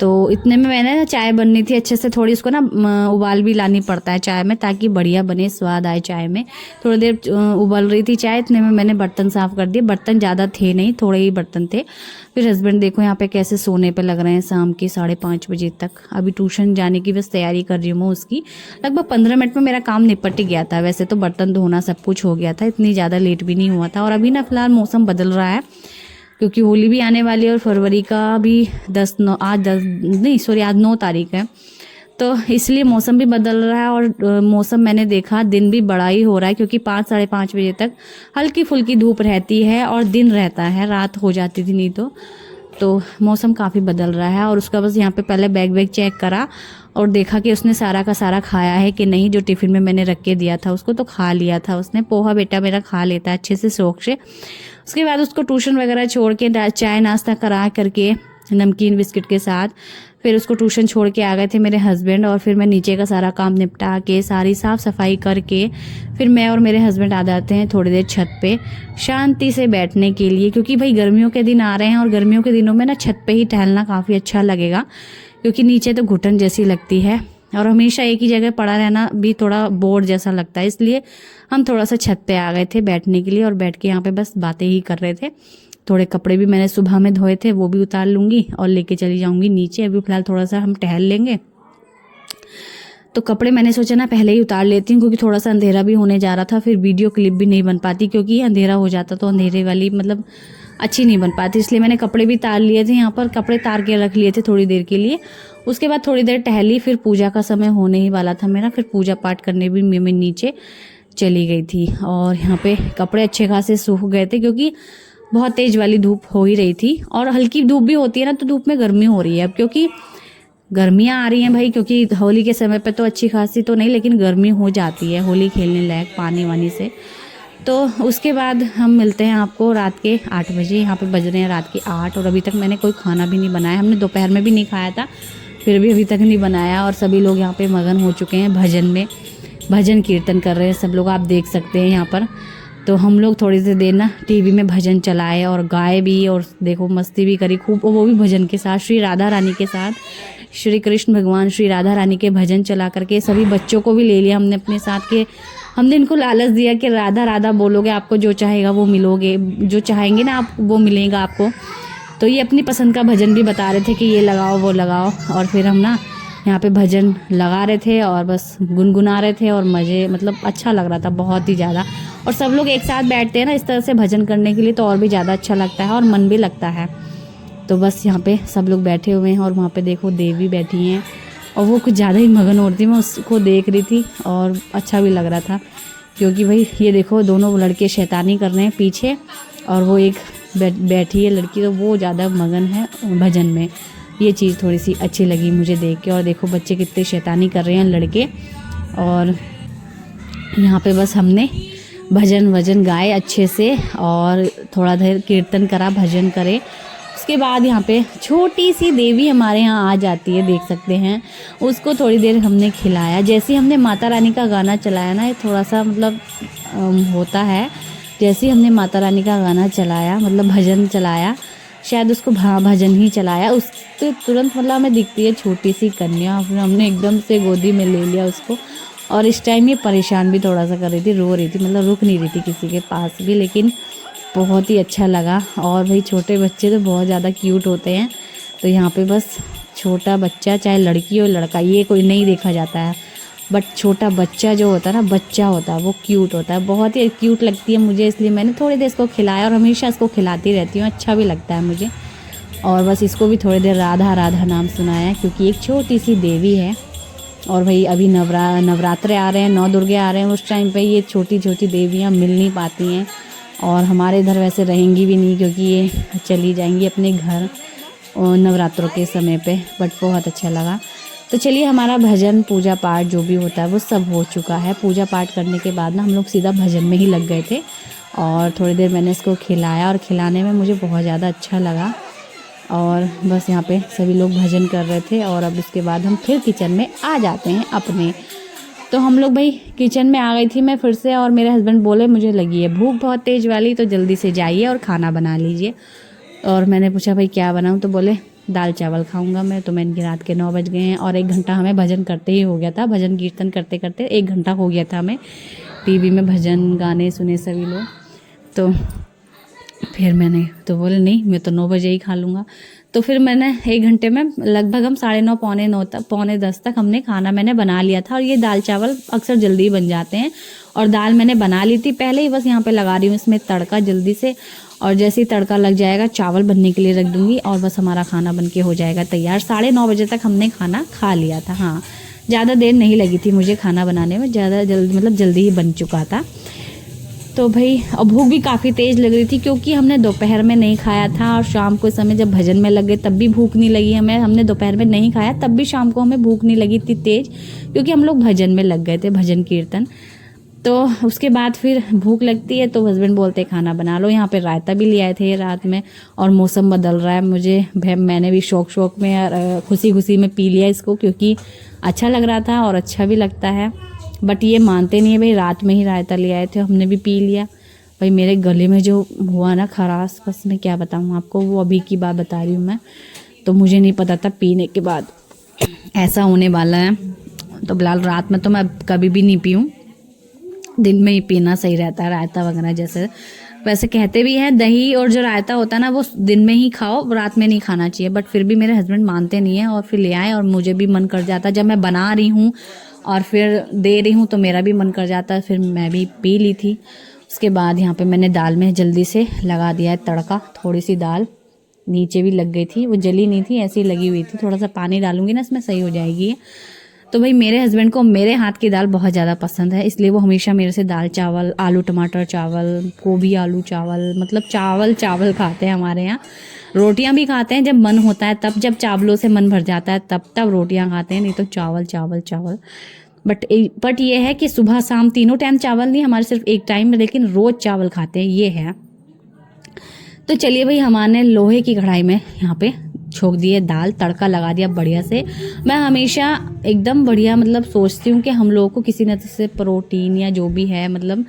तो इतने में मैंने ना चाय बननी थी अच्छे से, थोड़ी उसको ना उबाल भी लानी पड़ता है चाय में ताकि बढ़िया बने, स्वाद आए चाय में। थोड़ी देर उबल रही थी चाय, इतने में मैंने बर्तन साफ़ कर दिए। बर्तन ज़्यादा थे नहीं, थोड़े ही बर्तन थे। फिर हस्बैंड देखो यहाँ पे कैसे सोने पे लग रहे हैं शाम के 5:30 बजे तक। अभी ट्यूशन जाने की बस तैयारी कर रही हूँ मैं उसकी। लगभग 15 मिनट में मेरा काम निपट गया था। वैसे तो बर्तन धोना सब कुछ हो गया था, इतनी ज़्यादा लेट भी नहीं हुआ था। और अभी ना फिलहाल मौसम बदल रहा है क्योंकि होली भी आने वाली है और फरवरी का भी 9 तारीख है, तो इसलिए मौसम भी बदल रहा है। और मौसम मैंने देखा दिन भी बड़ा ही हो रहा है क्योंकि 5 साढ़े 5 बजे तक हल्की फुल्की धूप रहती है और दिन रहता है, रात हो जाती थी नहीं तो मौसम काफ़ी बदल रहा है। और उसका बस यहाँ पे पहले बैग चेक करा और देखा कि उसने सारा का सारा खाया है कि नहीं। जो टिफ़िन में मैंने रख के दिया था उसको तो खा लिया था उसने। पोहा बेटा मेरा खा लेता है अच्छे से शौक से। उसके बाद उसको ट्यूशन वगैरह छोड़ के चाय नाश्ता करा करके नमकीन बिस्किट के साथ फिर उसको ट्यूशन छोड़ के आ गए थे मेरे हस्बैंड। और फिर मैं नीचे का सारा काम निपटा के सारी साफ़ सफाई करके फिर मैं और मेरे हस्बैंड आ जाते हैं थोड़ी देर छत पे शांति से बैठने के लिए, क्योंकि भाई गर्मियों के दिन आ रहे हैं और गर्मियों के दिनों में ना छत पे ही टहलना काफ़ी अच्छा लगेगा क्योंकि नीचे तो घुटन जैसी लगती है और हमेशा एक ही जगह पड़ा रहना भी थोड़ा बोर जैसा लगता है। इसलिए हम थोड़ा सा छत पे आ गए थे बैठने के लिए और बैठ के यहाँ पे बस बातें ही कर रहे थे। थोड़े कपड़े भी मैंने सुबह में धोए थे वो भी उतार लूँगी और लेके चली जाऊँगी नीचे। अभी फ़िलहाल थोड़ा सा हम टहल लेंगे, तो कपड़े मैंने सोचा ना पहले ही उतार लेती हूँ क्योंकि थोड़ा सा अंधेरा भी होने जा रहा था। फिर वीडियो क्लिप भी नहीं बन पाती क्योंकि अंधेरा हो जाता तो अंधेरे वाली मतलब अच्छी नहीं बन पाती, इसलिए मैंने कपड़े भी तार लिए थे। यहाँ पर कपड़े तार के रख लिए थे थोड़ी देर के लिए। उसके बाद थोड़ी देर टहली, फिर पूजा का समय होने ही वाला था मेरा, फिर पूजा पाठ करने भी मैं नीचे चली गई थी। और यहाँ पे कपड़े अच्छे खासे सूख गए थे क्योंकि बहुत तेज वाली धूप हो ही रही थी और हल्की धूप भी होती है ना तो धूप में गर्मी हो रही है अब, क्योंकि गर्मियाँ आ रही हैं भाई। क्योंकि होली के समय पे तो अच्छी खासी तो नहीं लेकिन गर्मी हो जाती है होली खेलने लायक पानी वानी से। तो उसके बाद हम मिलते हैं आपको रात के 8 बजे। यहाँ पे बज रहे हैं रात के 8 और अभी तक मैंने कोई खाना भी नहीं बनाया। हमने दोपहर में भी नहीं खाया था फिर भी अभी तक नहीं बनाया। और सभी लोग यहाँ पे मगन हो चुके हैं भजन में, भजन कीर्तन कर रहे हैं सब लोग, आप देख सकते हैं यहाँ पर। तो हम लोग थोड़ी सी देर ना टीवी में भजन चलाए और गाए भी और देखो मस्ती भी करी खूब, वो भी भजन के साथ, श्री राधा रानी के साथ, श्री कृष्ण भगवान श्री राधा रानी के भजन चला करके सभी बच्चों को भी ले लिया हमने अपने साथ के। हमने इनको लालच दिया कि राधा राधा बोलोगे आपको जो चाहेगा वो मिलोगे, जो चाहेंगे ना आप वो मिलेगा आपको। तो ये अपनी पसंद का भजन भी बता रहे थे कि ये लगाओ वो लगाओ। और फिर हम ना यहाँ पे भजन लगा रहे थे और बस गुनगुना रहे थे और मज़े मतलब अच्छा लग रहा था बहुत ही ज़्यादा। और सब लोग एक साथ बैठते हैं ना इस तरह से भजन करने के लिए तो और भी ज़्यादा अच्छा लगता है और मन भी लगता है। तो बस यहाँ पे सब लोग बैठे हुए हैं और वहाँ पे देखो देवी बैठी हैं और वो कुछ ज़्यादा ही मगन हो रही थी, मैं उसको देख रही थी और अच्छा भी लग रहा था क्योंकि भाई ये देखो दोनों लड़के शैतानी कर रहे हैं पीछे और वो एक बैठी है लड़की तो वो ज़्यादा मगन है भजन में। ये चीज़ थोड़ी सी अच्छी लगी मुझे देख के। और देखो बच्चे कितने शैतानी कर रहे हैं लड़के। और यहाँ पे बस हमने भजन वजन गाए अच्छे से और थोड़ा देर कीर्तन करा, भजन करे। उसके बाद यहाँ पे छोटी सी देवी हमारे यहाँ आ जाती है, देख सकते हैं। उसको थोड़ी देर हमने खिलाया। जैसे हमने माता रानी का गाना चलाया ना, ये थोड़ा सा मतलब होता है, जैसे ही हमने माता रानी का गाना चलाया मतलब भजन चलाया, शायद उसको भजन ही चलाया, उसके तुरंत मतलब हमें दिखती है छोटी सी कन्या। फिर हमने एकदम से गोदी में ले लिया उसको। और इस टाइम ये परेशान भी थोड़ा सा कर रही थी, रो रही थी, मतलब रुक नहीं रही थी किसी के पास भी, लेकिन बहुत ही अच्छा लगा। और भाई छोटे बच्चे तो बहुत ज़्यादा क्यूट होते हैं। तो यहाँ पे बस छोटा बच्चा चाहे लड़की हो लड़का ये कोई नहीं देखा जाता है, बट छोटा बच्चा जो होता है ना, बच्चा होता है वो क्यूट होता है, बहुत ही क्यूट लगती है मुझे, इसलिए मैंने थोड़ी देर इसको खिलाया और हमेशा इसको खिलाती रहती हूँ, अच्छा भी लगता है मुझे। और बस इसको भी थोड़ी देर राधा राधा नाम सुनाया क्योंकि एक छोटी सी देवी है। और भाई अभी नवरात्रे आ रहे हैं, 9 दुर्गे आ रहे हैं, उस टाइम पे ये छोटी छोटी देवियाँ मिल नहीं पाती हैं और हमारे इधर वैसे रहेंगी भी नहीं क्योंकि ये चली जाएंगी अपने घर नवरात्रों के समय पे। बट बहुत अच्छा लगा। तो चलिए हमारा भजन पूजा पाठ जो भी होता है वो सब हो चुका है। पूजा पाठ करने के बाद ना हम लोग सीधा भजन में ही लग गए थे और थोड़ी देर मैंने इसको खिलाया और खिलाने में मुझे बहुत ज़्यादा अच्छा लगा। और बस यहाँ पे सभी लोग भजन कर रहे थे और अब उसके बाद हम फिर किचन में आ जाते हैं अपने। तो हम लोग भाई किचन में आ गई थी मैं फिर से और मेरे हस्बैंड बोले मुझे लगी है भूख बहुत तेज़ वाली, तो जल्दी से जाइए और खाना बना लीजिए। और मैंने पूछा भाई क्या बनाऊँ, तो बोले दाल चावल खाऊंगा मैं। तो मैंने रात के 9 बज गए हैं और 1 घंटा हमें भजन करते ही हो गया था, भजन कीर्तन करते करते 1 घंटा हो गया था हमें। टीवी में भजन गाने सुने सभी लोग। तो फिर मैंने तो बोले नहीं मैं तो 9 बजे ही खा लूँगा। तो फिर मैंने 1 घंटे में लगभग हम 9:30 पौने 9 तक पौने 10 तक हमने खाना मैंने बना लिया था। और ये दाल चावल अक्सर जल्दी बन जाते हैं। और दाल मैंने बना ली थी पहले ही, बस यहाँ पे लगा रही हूँ इसमें तड़का जल्दी से। और जैसे ही तड़का लग जाएगा चावल बनने के लिए रख दूँगी और बस हमारा खाना बन के हो जाएगा तैयार। 9:30 बजे तक हमने खाना खा लिया था। हाँ, ज़्यादा देर नहीं लगी थी मुझे खाना बनाने में, ज़्यादा जल्दी मतलब जल्दी ही बन चुका था। तो भाई और भूख भी काफ़ी तेज़ लग रही थी क्योंकि हमने दोपहर में नहीं खाया था और शाम को समय जब भजन में लगे तब भी भूख नहीं लगी हमें। हमने दोपहर में नहीं खाया तब भी शाम को हमें भूख नहीं लगी इतनी तेज़, क्योंकि हम लोग भजन में लग गए थे, भजन कीर्तन। तो उसके बाद फिर भूख लगती है तो हस्बैंड बोलते खाना बना लो। यहाँ पे रायता भी ले आए थे रात में। और मौसम बदल रहा है, मैंने भी शौक में खुशी खुशी में पी लिया इसको, क्योंकि अच्छा लग रहा था और अच्छा भी लगता है। बट ये मानते नहीं है भाई, रात में ही रायता ले आए थे, हमने भी पी लिया। भाई मेरे गले में जो हुआ ना खराश, बस मैं क्या बताऊँ आपको, वो अभी की बात बता रही हूँ मैं। तो मुझे नहीं पता था पीने के बाद ऐसा होने वाला है। तो फिलहाल रात में तो मैं कभी भी नहीं पीऊँ, दिन में ही पीना सही रहता है रायता वगैरह। जैसे वैसे कहते भी हैं दही और जो रायता होता है ना वो दिन में ही खाओ, रात में नहीं खाना चाहिए। बट फिर भी मेरे हस्बैंड मानते नहीं हैं और फिर ले आए। और मुझे भी मन कर जाता है जब मैं बना रही हूँ और फिर दे रही हूँ तो मेरा भी मन कर जाता है, फिर मैं भी पी ली थी। उसके बाद यहाँ पे मैंने दाल में जल्दी से लगा दिया है तड़का। थोड़ी सी दाल नीचे भी लग गई थी, वो जली नहीं थी, ऐसी लगी हुई थी। थोड़ा सा पानी डालूंगी ना इसमें सही हो जाएगी। तो भाई मेरे हस्बैंड को मेरे हाथ की दाल बहुत ज़्यादा पसंद है, इसलिए वो हमेशा मेरे से दाल चावल, आलू टमाटर चावल, गोभी आलू चावल, मतलब चावल चावल खाते हैं हमारे यहाँ। रोटियां भी खाते हैं जब मन होता है तब, जब चावलों से मन भर जाता है तब रोटियां खाते हैं, नहीं तो चावल चावल चावल। बट ये है कि सुबह शाम तीनों टाइम चावल नहीं, हमारे सिर्फ एक टाइम में, लेकिन रोज़ चावल खाते हैं, ये है। तो चलिए भाई, हमारे लोहे की कढ़ाई में यहाँ पे छोंक दिए दाल, तड़का लगा दिया बढ़िया से। मैं हमेशा एकदम बढ़िया मतलब सोचती हूँ कि हम लोगों को किसी न किसी से प्रोटीन या जो भी है मतलब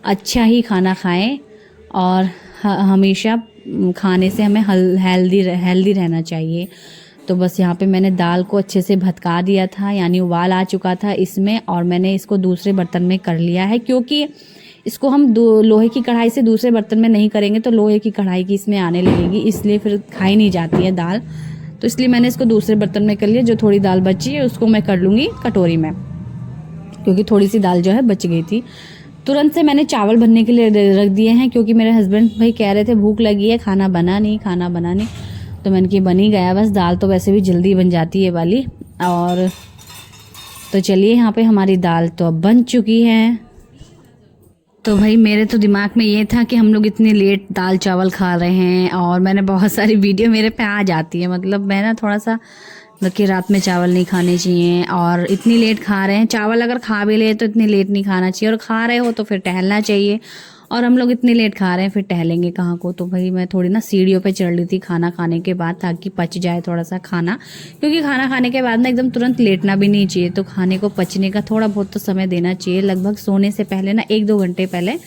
अच्छा ही खाना खाएं। और हमेशा खाने से हमें हेल्दी रहना चाहिए। तो बस यहाँ पे मैंने दाल को अच्छे से भतका दिया था, यानी उबाल आ चुका था इसमें। और मैंने इसको दूसरे बर्तन में कर लिया है, क्योंकि इसको हम लोहे की कढ़ाई से दूसरे बर्तन में नहीं करेंगे तो लोहे की कढ़ाई की इसमें आने लगेगी, इसलिए फिर खाई नहीं जाती है दाल। तो इसलिए मैंने इसको दूसरे बर्तन में कर लिया। जो थोड़ी दाल बची है उसको मैं कर लूँगी कटोरी में, क्योंकि थोड़ी सी दाल जो है बच गई थी। तुरंत से मैंने चावल बनने के लिए रख दिए हैं, क्योंकि मेरे हस्बैंड भाई कह रहे थे भूख लगी है, खाना बना नहीं। तो मैंने कि बन ही गया बस, दाल तो वैसे भी जल्दी बन जाती है वाली। और तो चलिए यहाँ पे हमारी दाल तो अब बन चुकी है। तो भाई मेरे तो दिमाग में ये था कि हम लोग इतनी लेट दाल चावल खा रहे हैं, और मैंने बहुत सारी वीडियो मेरे पे आ जाती है, मतलब मैं ना थोड़ा सा कि रात में चावल नहीं खाने चाहिए और इतनी लेट खा रहे हैं। चावल अगर खा भी ले तो इतनी लेट नहीं खाना चाहिए, और खा रहे हो तो फिर टहलना चाहिए। और हम लोग इतनी लेट खा रहे हैं फिर टहलेंगे कहाँ को। तो भाई मैं थोड़ी ना सीढ़ियों पे चढ़ रही थी खाना खाने के बाद, ताकि पच जाए थोड़ा सा खाना, क्योंकि खाना खाने के बाद ना एकदम तुरंत लेटना भी नहीं चाहिए। तो खाने को पचने का थोड़ा बहुत तो समय देना चाहिए, लगभग सोने से पहले ना 1-2 घंटे पहले,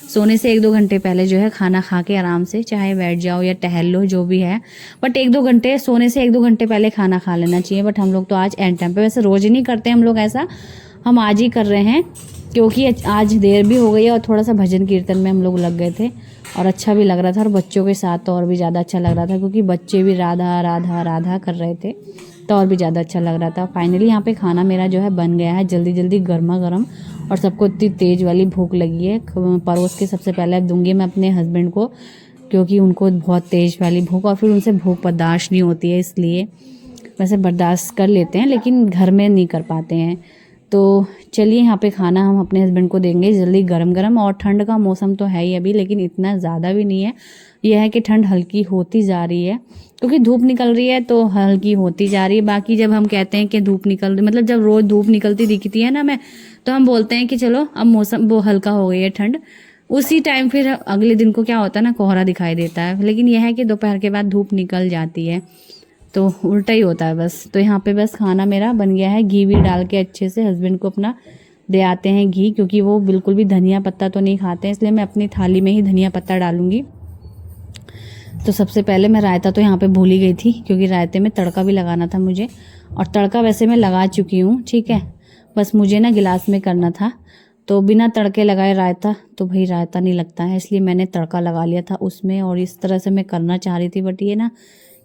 सोने से 1-2 घंटे पहले जो है खाना खा के आराम से चाहे बैठ जाओ या टहल लो जो भी है, बट 1-2 घंटे सोने से 1-2 घंटे पहले खाना खा लेना चाहिए। बट हम लोग तो आज एंड टाइम पे, वैसे रोज़ नहीं करते हम लोग ऐसा, हम आज ही कर रहे हैं क्योंकि आज देर भी हो गई है और थोड़ा सा भजन कीर्तन में हम लोग लग गए थे और अच्छा भी लग रहा था। और बच्चों के साथ तो और भी ज़्यादा अच्छा लग रहा था, क्योंकि बच्चे भी राधा राधा राधा कर रहे थे तो और भी ज़्यादा अच्छा लग रहा था। फाइनली यहाँ पे खाना मेरा जो है बन गया है जल्दी जल्दी गर्मा गर्म, और सबको इतनी तेज़ वाली भूख लगी है। परोस के सबसे पहले अब दूंगी मैं अपने हस्बैंड को, क्योंकि उनको बहुत तेज़ वाली भूख, और फिर उनसे भूख बर्दाश्त नहीं होती है, इसलिए वैसे बर्दाश्त कर लेते हैं लेकिन घर में नहीं कर पाते हैं। तो चलिए यहाँ पे खाना हम अपने हस्बैंड को देंगे जल्दी गरम गरम। और ठंड का मौसम तो है ही अभी, लेकिन इतना ज़्यादा भी नहीं है। यह है कि ठंड हल्की होती जा रही है, क्योंकि धूप निकल रही है तो हल्की होती जा रही है। बाकी जब हम कहते हैं कि धूप निकल रही, मतलब जब रोज़ धूप निकलती दिखती है ना मैं, तो हम बोलते हैं कि चलो अब मौसम वो हल्का हो गई है ठंड, उसी टाइम फिर अगले दिन को क्या होता है ना, कोहरा दिखाई देता है। लेकिन यह है कि दोपहर के बाद धूप निकल जाती है, तो उल्टा ही होता है बस। तो यहाँ पे बस खाना मेरा बन गया है, घी भी डाल के अच्छे से हस्बैंड को अपना दे आते हैं घी, क्योंकि वो बिल्कुल भी धनिया पत्ता तो नहीं खाते हैं, इसलिए मैं अपनी थाली में ही धनिया पत्ता डालूंगी। तो सबसे पहले मैं रायता तो यहाँ पे भूल ही गई थी, क्योंकि रायते में तड़का भी लगाना था मुझे, और तड़का वैसे मैं लगा चुकी हूँ, ठीक है, बस मुझे ना गिलास में करना था। तो बिना तड़के लगाए रायता तो भाई रायता नहीं लगता है, इसलिए मैंने तड़का लगा लिया था उसमें, और इस तरह से मैं करना चाह रही थी, बट ये ना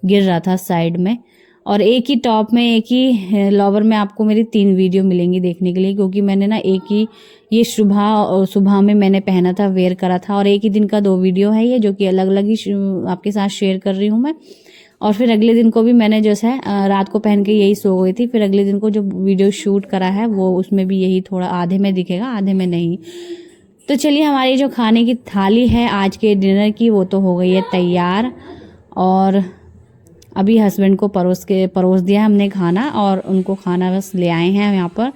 गिर रहा था साइड में। और एक ही टॉप में, एक ही लोवर में आपको मेरी 3 वीडियो मिलेंगी देखने के लिए, क्योंकि मैंने ना एक ही ये सुबह में मैंने पहना था, वेयर करा था, और एक ही दिन का 2 वीडियो है ये, जो कि अलग अलग ही आपके साथ शेयर कर रही हूँ मैं। और फिर अगले दिन को भी मैंने जैसे रात को पहन के यही सो गई थी, फिर अगले दिन को जो वीडियो शूट करा है वो उसमें भी यही थोड़ा आधे में दिखेगा, आधे में नहीं। तो चलिए, हमारी जो खाने की थाली है आज के डिनर की, वो तो हो गई है तैयार, और अभी हस्बैंड को परोस दिया हमने खाना, और उनको खाना बस ले आए हैं यहाँ पर,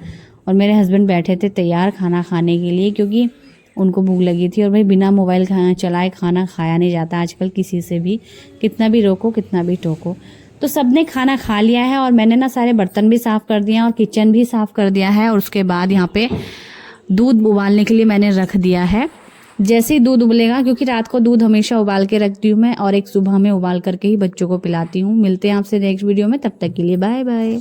और मेरे हस्बैंड बैठे थे तैयार खाना खाने के लिए, क्योंकि उनको भूख लगी थी। और भाई बिना मोबाइल चलाए खाना खाया नहीं जाता आजकल किसी से भी, कितना भी रोको कितना भी टोको। तो सबने खाना खा लिया है, और मैंने ना सारे बर्तन भी साफ़ कर दिए हैं और किचन भी साफ़ कर दिया है। और उसके बाद यहाँ पे दूध उबालने के लिए मैंने रख दिया है। जैसे ही दूध उबलेगा, क्योंकि रात को दूध हमेशा उबाल के रखती हूँ मैं, और एक सुबह में उबाल करके ही बच्चों को पिलाती हूँ। मिलते हैं आपसे नेक्स्ट वीडियो में, तब तक के लिए बाय बाय।